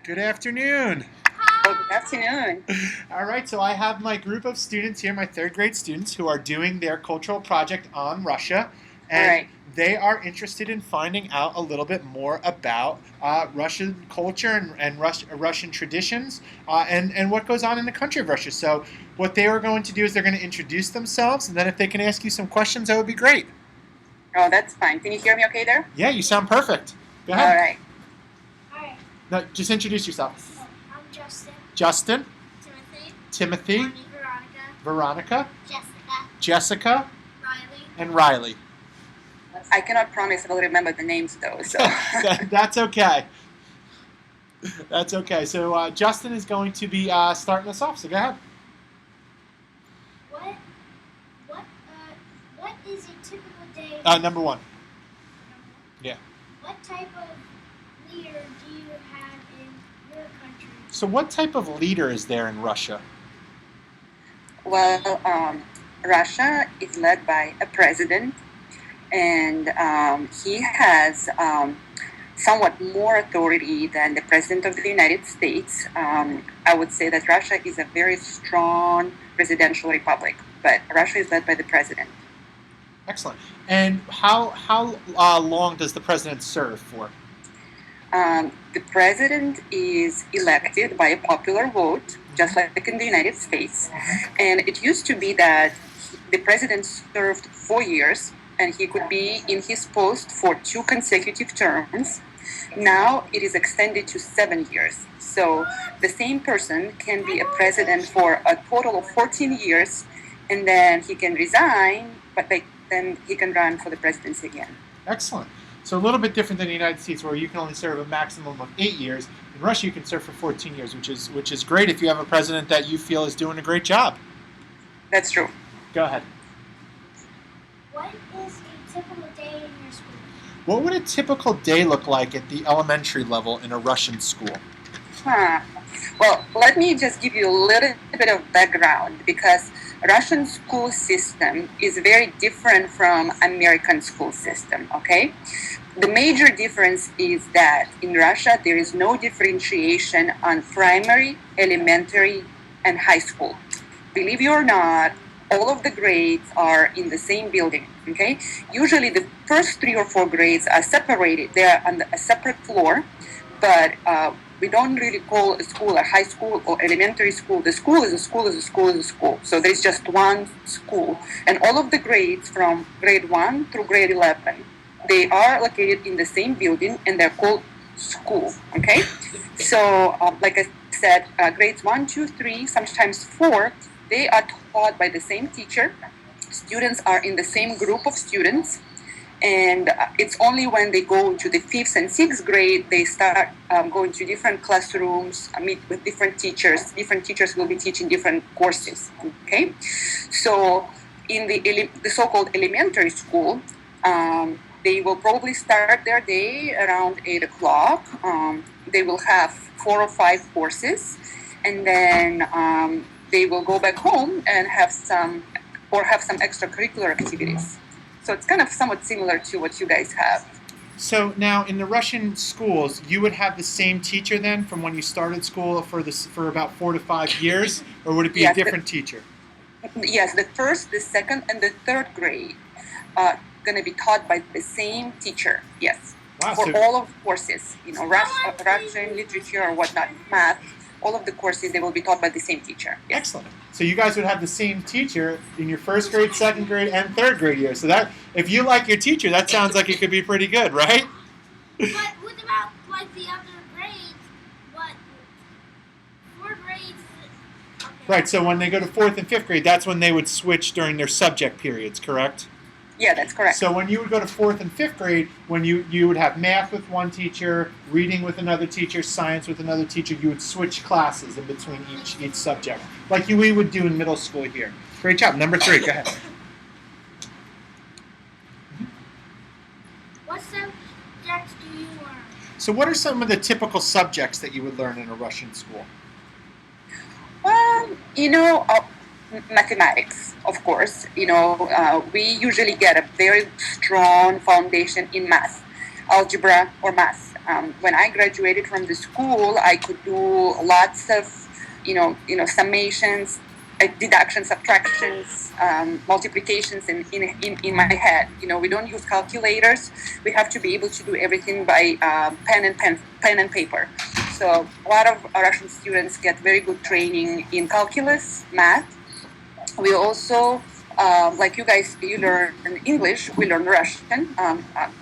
Good afternoon. Well, good afternoon. All right, so I have my group of students here, my third grade students, who are doing their cultural project on Russia, All and right. they are interested in finding out a little bit more about Russian culture and Russian traditions and what goes on in the country of Russia. So, what they are going to do is they're going to introduce themselves, and then if they can ask you some questions, that would be great. Oh, that's fine. Can you hear me okay there? Yeah, you sound perfect. Go All ahead. right. Hi, No, just introduce yourself. I'm Justin, Justin, Timothy, Timothy, Bonnie, Veronica, Veronica, Jessica, Jessica, Riley. and Riley. I cannot promise I'll remember the names though. So That's okay. That's okay. So Justin is going to be starting us off. So go ahead. What, what, what is a typical day? Number one. Yeah. What type of leader do you have in your country? So what type of leader is there in Russia? well, Russia is led by a president, and he has somewhat more authority than the president of the United States. I would say that Russia is a very strong presidential republic, but Russia is led by the president. Excellent. And how long does the president serve for? The president is elected by a popular vote, just like in the United States. And it used to be that the president served 4 years and he could be in his post for 2 consecutive terms. Now it is extended to 7 years. So the same person can be a president for a total of 14 years and then he can resign, but then he can run for the presidency again. Excellent. So a little bit different than the United States, where you can only serve a maximum of 8 years. In Russia, you can serve for 14 years, which is great if you have a president that you feel is doing a great job. That's true. Go ahead. What is a typical day in your school? What would a typical day look like at the elementary level in a Russian school? Huh. Well, let me just give you a little bit of background because Russian school system is very different from American school system, okay? The major difference is that in Russia there is no differentiation on primary, elementary, and high school. Believe it or not, all of the grades are in the same building, okay? Usually the first 3 or 4 grades are separated. They are on a separate floor, but we don't really call a school a high school or elementary school. The school is a school is a school is a school. So there's just one school. And all of the grades from grade 1 through grade 11, they are located in the same building and they're called school, okay? So like I said, grades 1, 2, 3, sometimes 4, they are taught by the same teacher. Students are in the same group of students. And it's only when they go into the 5th and 6th grade, they start going to different classrooms, meet with different teachers. Different teachers will be teaching different courses, okay? So in the so-called elementary school, they will probably start their day around 8 o'clock. They will have 4 or 5 courses, and then they will go back home and have some extracurricular activities. So it's kind of somewhat similar to what you guys have. So now in the Russian schools, you would have the same teacher then from when you started school for about 4 to 5 years, or would it be Yes, a different teacher? Yes, the first, the second, and the third grade are going to be taught by the same teacher. Yes, Wow. for So, all of the courses, Russian literature or whatnot, math, all of the courses they will be taught by the same teacher. Yes. excellent. So you guys would have the same teacher in your first grade, second grade, and third grade year. So that if you like your teacher, that sounds like it could be pretty good, right? But what about like the other grades? What? 4 grades? Okay. Right. So when they go to fourth and fifth grade, that's when they would switch during their subject periods, correct? Yeah, that's correct. So when you would go to fourth and fifth grade, when you would have math with one teacher, reading with another teacher, science with another teacher, you would switch classes in between each subject, like we would do in middle school here. Great job. Number 3, go ahead. What subjects do you learn? So what are some of the typical subjects that you would learn in a Russian school? Well, mathematics, of course. We usually get a very strong foundation in math, algebra or math. When I graduated from the school, I could do lots of, summations, deductions, subtractions, multiplications in my head. We don't use calculators. We have to be able to do everything by pen and paper. So a lot of Russian students get very good training in calculus, math. We also, like you guys, you learn English, we learn Russian,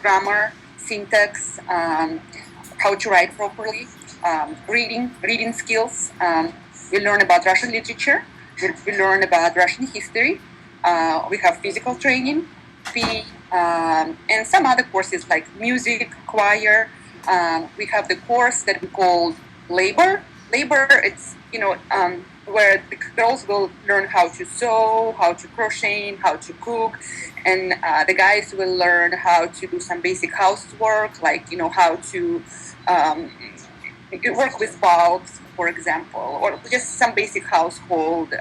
grammar, syntax, how to write properly, reading skills. We learn about Russian literature. We learn about Russian history. We have physical training, PE, and some other courses like music, choir. We have the course that we call labor. Labor, it's where the girls will learn how to sew, how to crochet, how to cook, and the guys will learn how to do some basic housework, like how to work with bulbs, for example, or just some basic household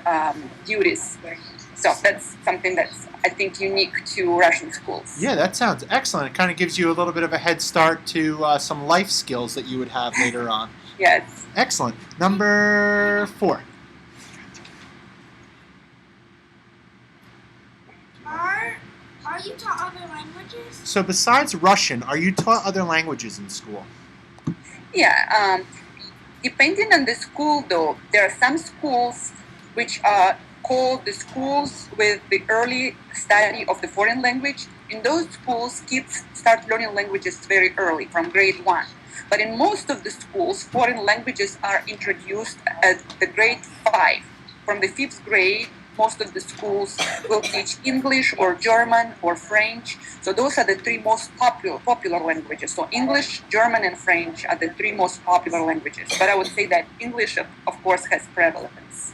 duties. So that's something that's, I think, unique to Russian schools. Yeah, that sounds excellent. It kind of gives you a little bit of a head start to some life skills that you would have later on. Yes. Excellent. Number 4. Are you taught other languages? So besides Russian, are you taught other languages in school? Yeah. Depending on the school, though, there are some schools which are called the schools with the early study of the foreign language. In those schools, kids start learning languages very early, from grade 1. But in most of the schools, foreign languages are introduced at the grade 5. From the 5th grade, most of the schools will teach English or German or French. So those are the 3 most popular languages. So English, German, and French are the 3 most popular languages. But I would say that English, of course, has prevalence.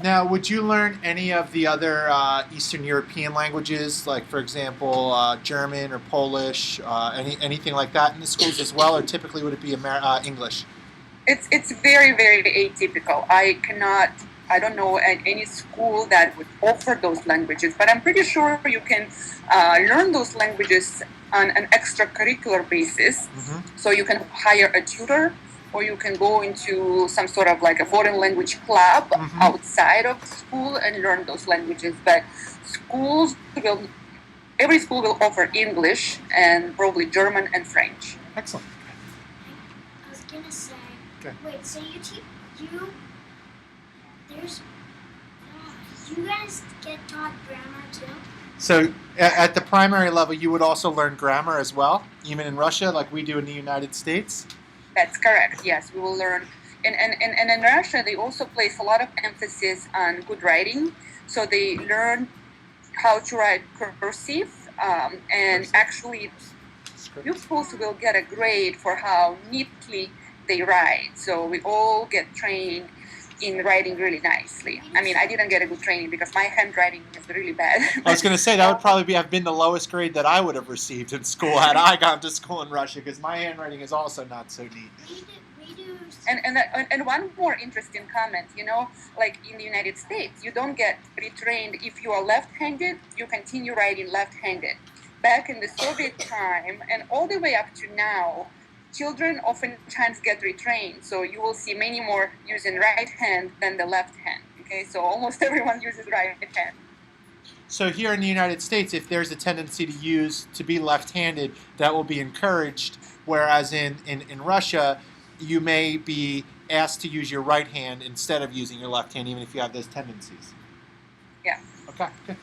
Now, would you learn any of the other Eastern European languages, like, for example, German or Polish, anything like that in the schools as well, or typically would it be English? It's very, very atypical. I don't know at any school that would offer those languages, but I'm pretty sure you can learn those languages on an extracurricular basis. Mm-hmm. So you can hire a tutor, or you can go into some sort of like a foreign language club Mm-hmm. outside of school and learn those languages. But every school will offer English and probably German and French. Excellent. I was gonna say. Okay. Wait, so you guys get taught grammar too? So at the primary level, you would also learn grammar as well, even in Russia, like we do in the United States? That's correct. Yes, we will learn. And in Russia, they also place a lot of emphasis on good writing. So they learn how to write cursive, and actually pupils will get a grade for how neatly they write. So we all get trained in writing really nicely. I mean, I didn't get a good training because my handwriting is really bad. I was going to say that would probably have been the lowest grade that I would have received in school had I gone to school in Russia, because my handwriting is also not so neat. We do. And one more interesting comment, like in the United States, you don't get retrained if you are left-handed, you continue writing left-handed. Back in the Soviet time and all the way up to now, children oftentimes get retrained. So you will see many more using right hand than the left hand. Okay, so almost everyone uses right hand. So here in the United States, if there's a tendency to be left-handed, that will be encouraged, whereas in Russia, you may be asked to use your right hand instead of using your left hand, even if you have those tendencies. Yeah. Okay, good.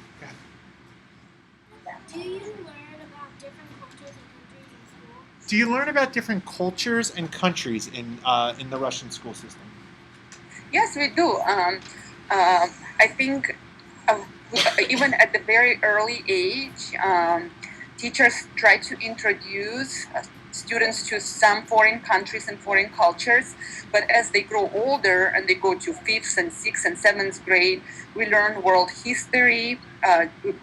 Do you learn about different cultures and countries in school? Do you learn about different cultures and countries in the Russian school system? Yes, we do. I think even at the very early age, teachers try to introduce students to some foreign countries and foreign cultures. But as they grow older and they go to 5th and 6th and 7th grade, we learn world history, we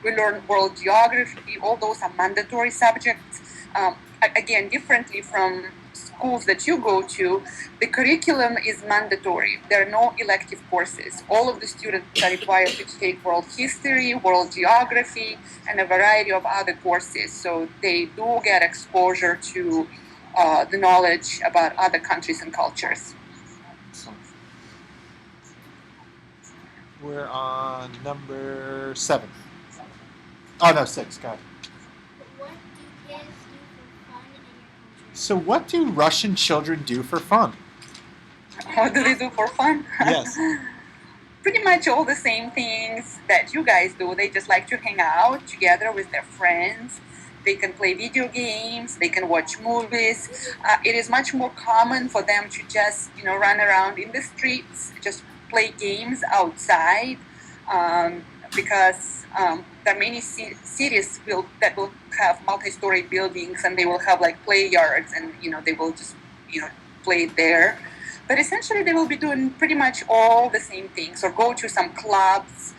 learn world geography. All those are mandatory subjects. Again, differently from schools that you go to, the curriculum is mandatory. There are no elective courses. All of the students are required to take world history, world geography, and a variety of other courses. So they do get exposure to the knowledge about other countries and cultures. We're on number 7. Oh no, 6. God. What do kids do for fun in your country? So, what do Russian children do for fun? What do they do for fun? Yes. Pretty much all the same things that you guys do. They just like to hang out together with their friends. They can play video games. They can watch movies. It is much more common for them to just, run around in the streets, just play games outside, because there are many cities that will have multi-story buildings, and they will have like play yards, and they will just play there. But essentially, they will be doing pretty much all the same things, or go to some clubs,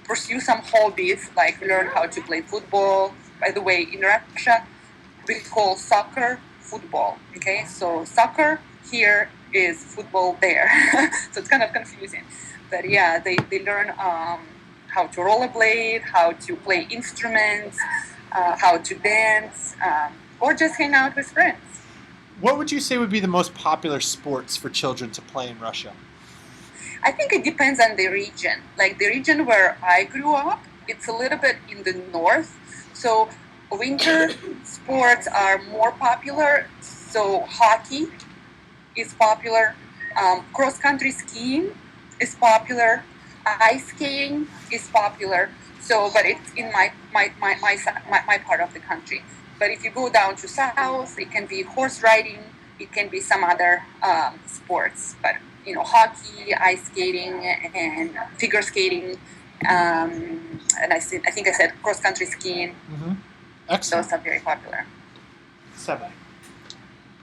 pursue some hobbies, like learn how to play football. By the way, in Russia, we call soccer football. Okay, so soccer here is football there. So it's kind of confusing. But yeah, they learn how to rollerblade, how to play instruments, how to dance, or just hang out with friends. What would you say would be the most popular sports for children to play in Russia? I think it depends on the region. Like the region where I grew up, it's a little bit in the north. So winter sports are more popular. So hockey is popular. Cross-country skiing is popular. Ice skating is popular. So, but it's in my part of the country. But if you go down to south, it can be horse riding. It can be some other sports. But hockey, ice skating, and figure skating, and I think I said cross-country skiing. Mm-hmm. Excellent. Those are very popular. 7.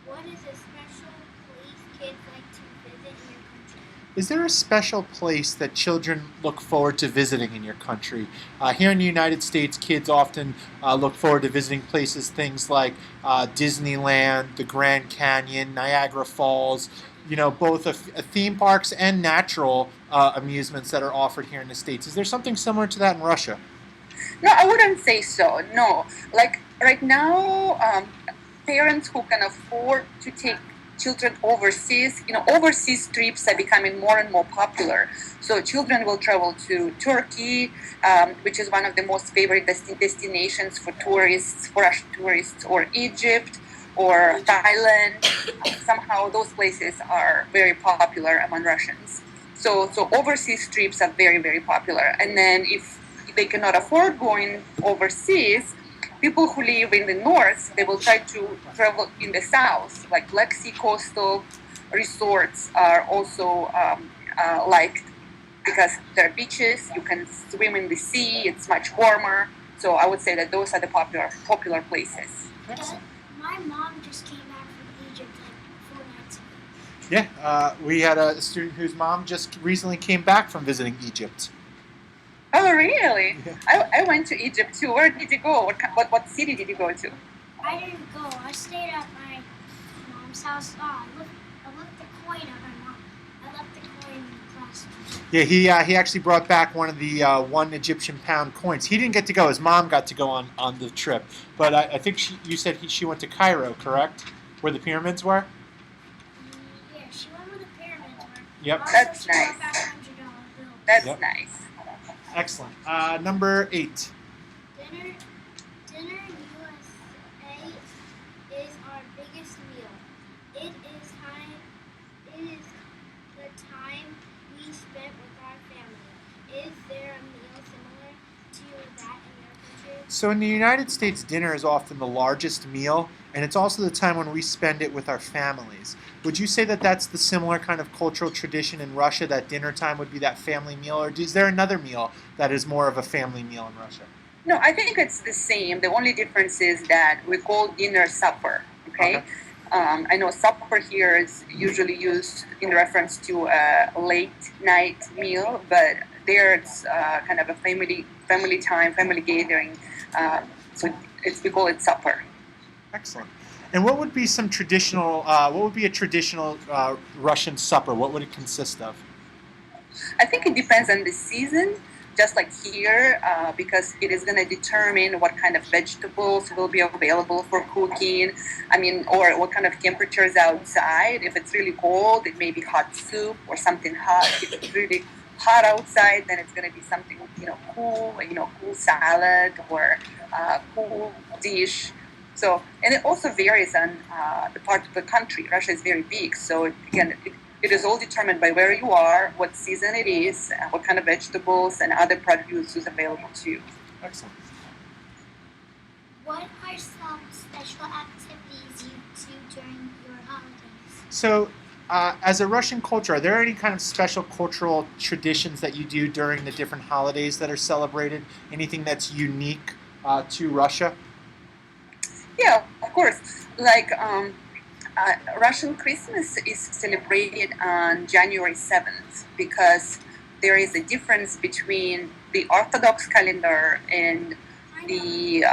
What is a special place kids like to visit in your country? Is there a special place that children look forward to visiting in your country? Here in the United States, kids often look forward to visiting places, things like Disneyland, the Grand Canyon, Niagara Falls, both theme parks and natural amusements that are offered here in the States. Is there something similar to that in Russia? No, I wouldn't say so. No, like right now, parents who can afford to take children overseas, overseas trips are becoming more and more popular. So children will travel to Turkey, which is one of the most favorite destinations for tourists, for Russian tourists, or Egypt, or Thailand. Somehow those places are very popular among Russians. So overseas trips are very, very popular. And then if they cannot afford going overseas, people who live in the north, they will try to travel in the south. Like Black Sea coastal resorts are also liked because they're beaches. You can swim in the sea. It's much warmer. So I would say that those are the popular places. My mom just came back from Egypt like 4 nights ago. Yeah, we had a student whose mom just recently came back from visiting Egypt. Oh, really? Yeah. I went to Egypt too. Where did you go? What city did you go to? I didn't go. I stayed at my mom's house. I left the coin at my mom. I left the coin in the class. Yeah, he actually brought back one of the 1 Egyptian pound coins. He didn't get to go. His mom got to go on the trip. But I think you said she went to Cairo, correct? Where the pyramids were? Yeah, she went where the pyramids were. Yep. Also, That's she brought nice. back $100 bill. That's Yep. nice. Excellent. Number 8. Dinner USA is our biggest meal. It is the time we spent with our family. Is there a meal similar to that in your country? So in the United States, dinner is often the largest meal, and it's also the time when we spend it with our families. Would you say that that's the similar kind of cultural tradition in Russia, that dinner time would be that family meal, or is there another meal that is more of a family meal in Russia? No, I think it's the same. The only difference is that we call dinner supper. Okay. I know supper here is usually used in reference to a late night meal, but there it's kind of a family time, family gathering. So we call it supper. Excellent. And what would be some traditional? What would be a traditional Russian supper? What would it consist of? I think it depends on the season, just like here, because it is going to determine what kind of vegetables will be available for cooking. I mean, or what kind of temperatures outside. If it's really cold, it may be hot soup or something hot. If it's really hot outside, then it's going to be something, cool, cool salad or cool dish. So, and it also varies on the part of the country. Russia is very big, so again, it is all determined by where you are, what season it is, what kind of vegetables and other produce is available to you. Excellent. What are some special activities you do during your holidays? So, as a Russian culture, are there any kind of special cultural traditions that you do during the different holidays that are celebrated? Anything that's unique to Russia? Yeah, of course. Like Russian Christmas is celebrated on January 7th because there is a difference between the Orthodox calendar and the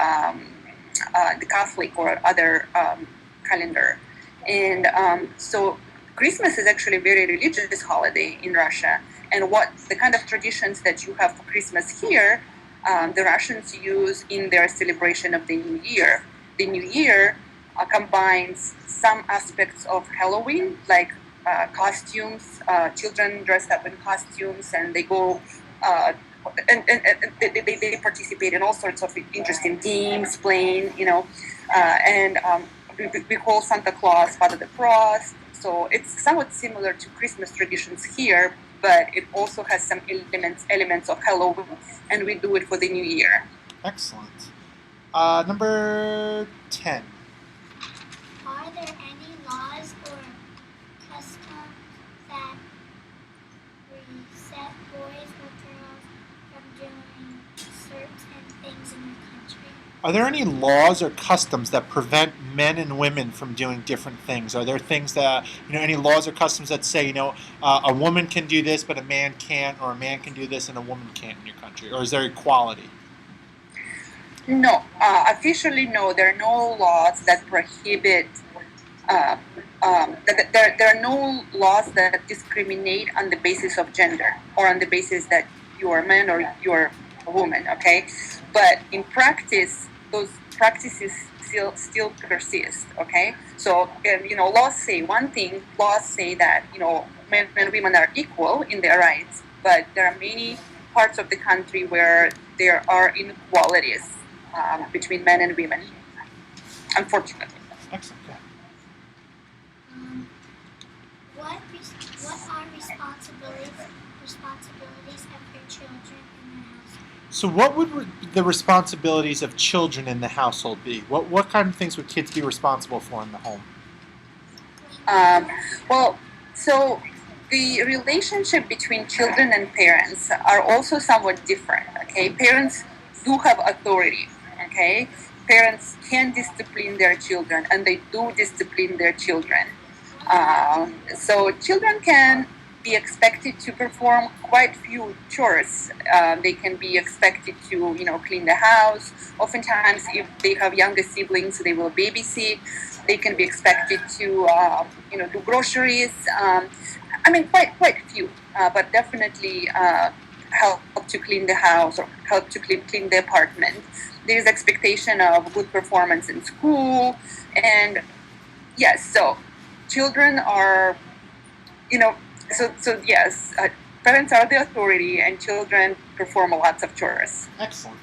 Catholic or other calendar. And so Christmas is actually a very religious holiday in Russia. And what the kind of traditions that you have for Christmas here, the Russians use in their celebration of the New Year. The New Year combines some aspects of Halloween, like costumes. Children dress up in costumes and they go and they participate in all sorts of interesting games, playing, and we call Santa Claus Father the Frost. So it's somewhat similar to Christmas traditions here, but it also has some elements of Halloween, and we do it for the New Year. Excellent. Number 10. Are there any laws or customs that reset boys or girls from doing certain things in your country? Are there any laws or customs that prevent men and women from doing different things? Are there things that, any laws or customs that say, a woman can do this but a man can't, or a man can do this and a woman can't in your country? Or is there equality? No, officially no. There are no laws that prohibit. There are no laws that discriminate on the basis of gender or on the basis that you are a man or you're a woman. Okay, but in practice, those practices still persist. Okay, so laws say one thing. Laws say that men and women are equal in their rights, but there are many parts of the country where there are inequalities between men and women, unfortunately. Excellent. What are responsibilities of your children in the house? So what would the responsibilities of children in the household be? What kind of things would kids be responsible for in the home? So the relationship between children and parents are also somewhat different. Okay, parents do have authority. Okay, parents can discipline their children, and they do discipline their children. So children can be expected to perform quite few chores. They can be expected to, clean the house. Oftentimes, if they have younger siblings, they will babysit. They can be expected to, do groceries. Quite few, but definitely help to clean the house or help to clean the apartment. There is expectation of good performance in school, and yes, so children are, so yes, parents are the authority, and children perform lots of chores. Excellent.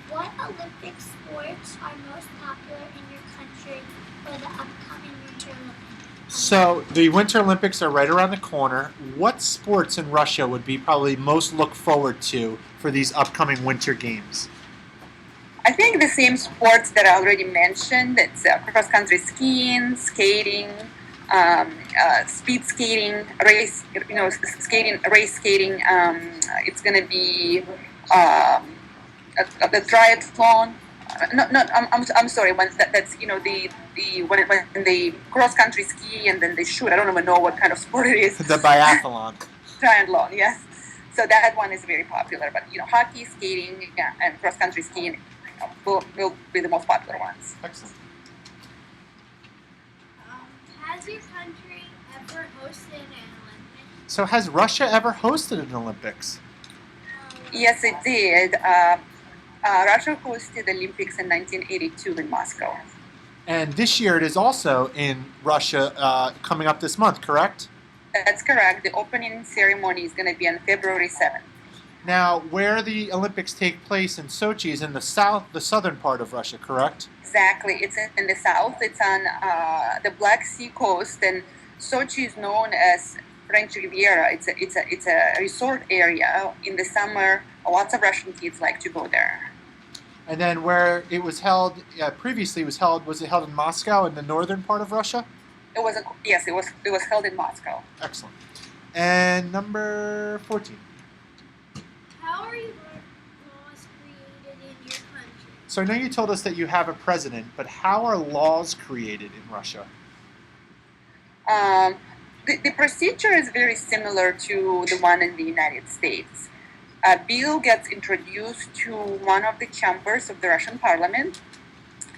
What Olympic sports are most popular in your country for the upcoming Winter Olympics? So the Winter Olympics are right around the corner. What sports in Russia would be probably most looked forward to for these upcoming Winter Games? I think the same sports that I already mentioned. It's cross-country skiing, skating, speed skating, race skating. It's going to be the triathlon. I'm sorry. That's when they cross-country ski and then they shoot. I don't even know what kind of sport it is. The biathlon. Triathlon, yes. So that one is very popular. But hockey, skating, and cross-country skiing. will be the most popular ones. Excellent. Has your country ever hosted an Olympics? So has Russia ever hosted an Olympics? Yes, it did. Russia hosted the Olympics in 1982 in Moscow. And this year it is also in Russia, coming up this month, correct? That's correct. The opening ceremony is going to be on February 7th. Now, where the Olympics take place in Sochi is in the southern part of Russia, correct? Exactly. It's in the south. It's on the Black Sea coast, and Sochi is known as French Riviera. It's a resort area. In the summer, lots of Russian kids like to go there. And then where it was held previously was it held in Moscow in the northern part of Russia? It was held in Moscow. Excellent. And number 14. How are your laws created in your country? So I know you told us that you have a president, but how are laws created in Russia? The procedure is very similar to the one in the United States. A bill gets introduced to one of the chambers of the Russian parliament.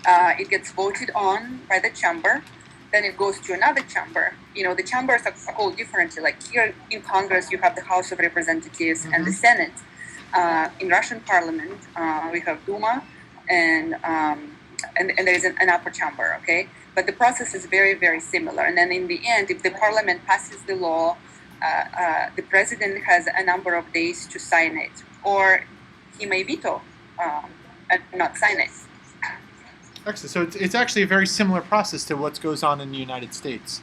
It gets voted on by the chamber. Then it goes to another chamber. You know, the chambers are called differently. Like here in Congress, you have the House of Representatives and the Senate. In Russian parliament, we have Duma, and there's an upper chamber, okay? But the process is very, very similar. And then in the end, if the parliament passes the law, the president has a number of days to sign it, or he may veto and not sign it. Excellent. So it's actually a very similar process to what goes on in the United States.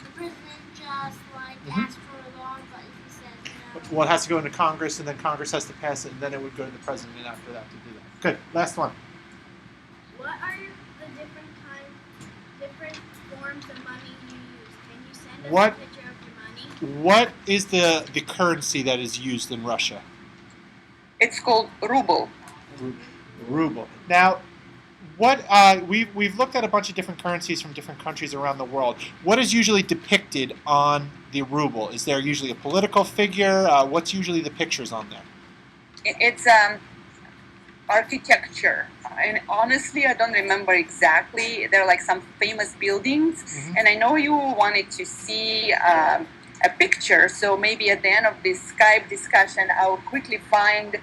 The president just asks for a law, but if he says no. Well, it has to go into Congress, and then Congress has to pass it, and then it would go to the president after that to do that. Good. Last one. What are the different forms of money you use? Can you send us What? a picture of your money? What is the currency that is used in Russia? It's called ruble. Ruble. Now, what we've looked at a bunch of different currencies from different countries around the world. What is usually depicted on the ruble? Is there usually a political figure? What's usually the pictures on there? It's architecture. And honestly, I don't remember exactly. There are like some famous buildings, and I know you wanted to see a picture. So maybe at the end of this Skype discussion, I will quickly find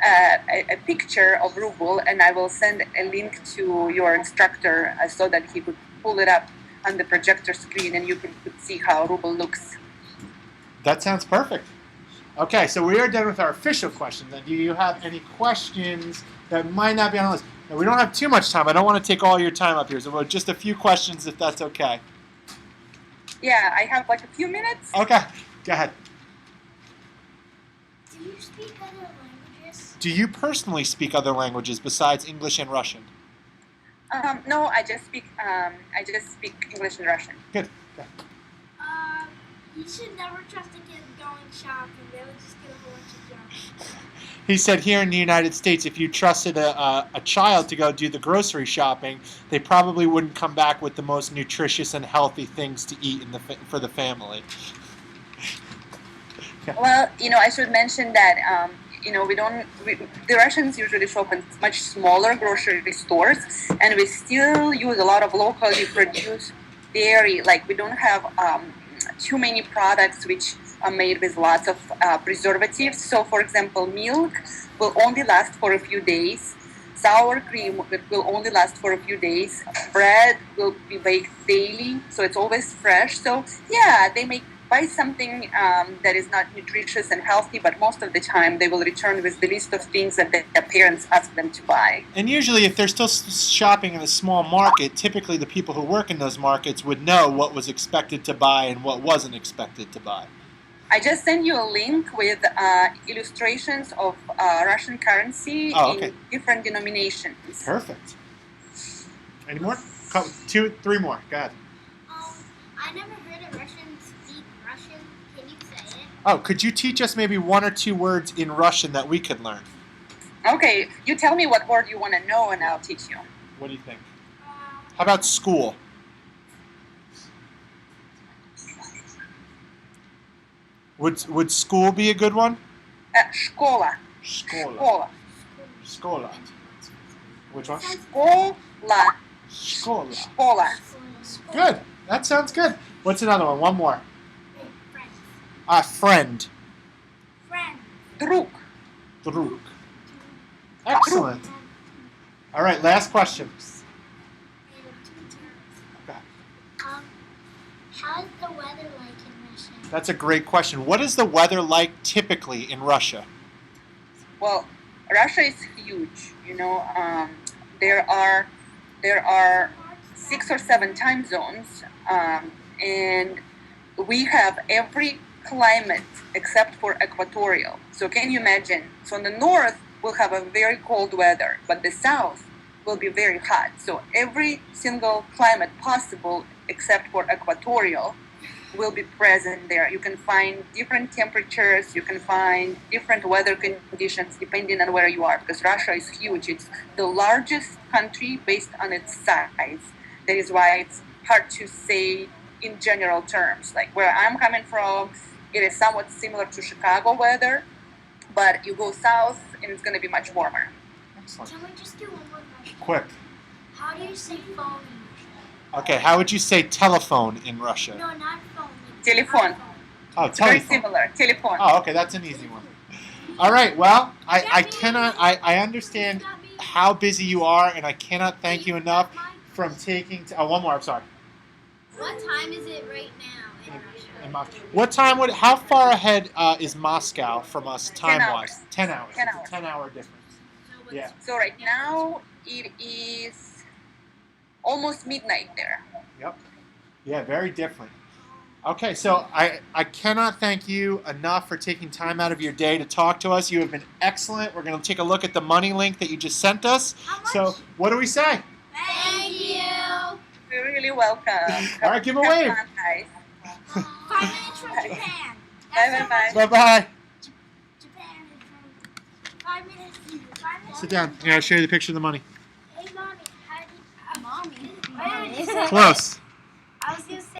a picture of ruble, and I will send a link to your instructor so that he could pull it up on the projector screen, and you could see how ruble looks. That sounds perfect. Okay, so we are done with our official questions. Then, do you have any questions that might not be on the list? Now, we don't have too much time. I don't want to take all your time up here, so just a few questions, if that's okay. Yeah, I have like a few minutes. Okay, go ahead. Do you speak other languages? Do you personally speak other languages besides English and Russian? No, I just speak English and Russian. Good. Okay. You should never trust a kid going shopping. They would just get a whole bunch of junk. He said here in the United States, if you trusted a child to go do the grocery shopping, they probably wouldn't come back with the most nutritious and healthy things to eat for the family. Well, I should mention that the Russians usually shop in much smaller grocery stores, and we still use a lot of locally produced dairy. Like, we don't have too many products which are made with lots of preservatives. So, for example, milk will only last for a few days. Sour cream will only last for a few days. Bread will be baked daily, so it's always fresh. So, yeah, they may buy something that is not nutritious and healthy, but most of the time they will return with the list of things that their parents ask them to buy. And usually, if they're still shopping in a small market, typically the people who work in those markets would know what was expected to buy and what wasn't expected to buy. I just sent you a link with illustrations of Russian currency in different denominations. Perfect. Any more? 2, 3 more. Go ahead. I never heard a Russian speak Russian. Can you say it? Oh, could you teach us maybe 1 or 2 words in Russian that we could learn? Okay, you tell me what word you want to know and I'll teach you. What do you think? How about school? Would school be a good one? Школа. Школа. Школа. Школа. Which one? Школа. Школа. Шкоla. Good. That sounds good. What's another one? One more. Friend. Friend. Друг. Друг. Excellent. All right, last question. Okay. How's the weather like in Russia? That's a great question. What is the weather like typically in Russia? Well, Russia is huge. You know, there are 6 or 7 time zones, and we have every climate except for equatorial. So can you imagine? So in the north we'll have a very cold weather, but the south will be very hot. So every single climate possible except for equatorial will be present there. You can find different temperatures, you can find different weather conditions depending on where you are, because Russia is huge. It's the largest country based on its size. That is why it's hard to say in general terms. Like where I'm coming from, it is somewhat similar to Chicago weather, but you go south and it's going to be much warmer. Excellent. Can we just do one more question? Quick. How do you say phone in Russia? Okay, how would you say telephone in Russia? No, not phone. Telephone. iPhone. Oh, Very telephone. similar. Telephone. Oh, okay, that's an easy one. All right, well, I understand how busy you are, and I cannot thank you enough from taking, one more, I'm sorry. What time is it right now in Russia? In What time how far ahead is Moscow from us 10 time-wise? 10 hours. 10 It's hours. a 10-hour difference. So what's Yeah. So right now it is almost midnight there. Yep. Yeah, very different. Okay, so I cannot thank you enough for taking time out of your day to talk to us. You have been excellent. We're going to take a look at the money link that you just sent us. How much? So what do we say? Thank you. You're really welcome. All right, give a Have wave. fun, guys. 5 minutes from Japan. Bye, That's bye, how bye. much Bye-bye. Japan is from 5 minutes. 5 minutes. Sit down. Yeah, I'll show you the picture of the money. Hey, mommy. How do you... mommy? Where did you say? Close.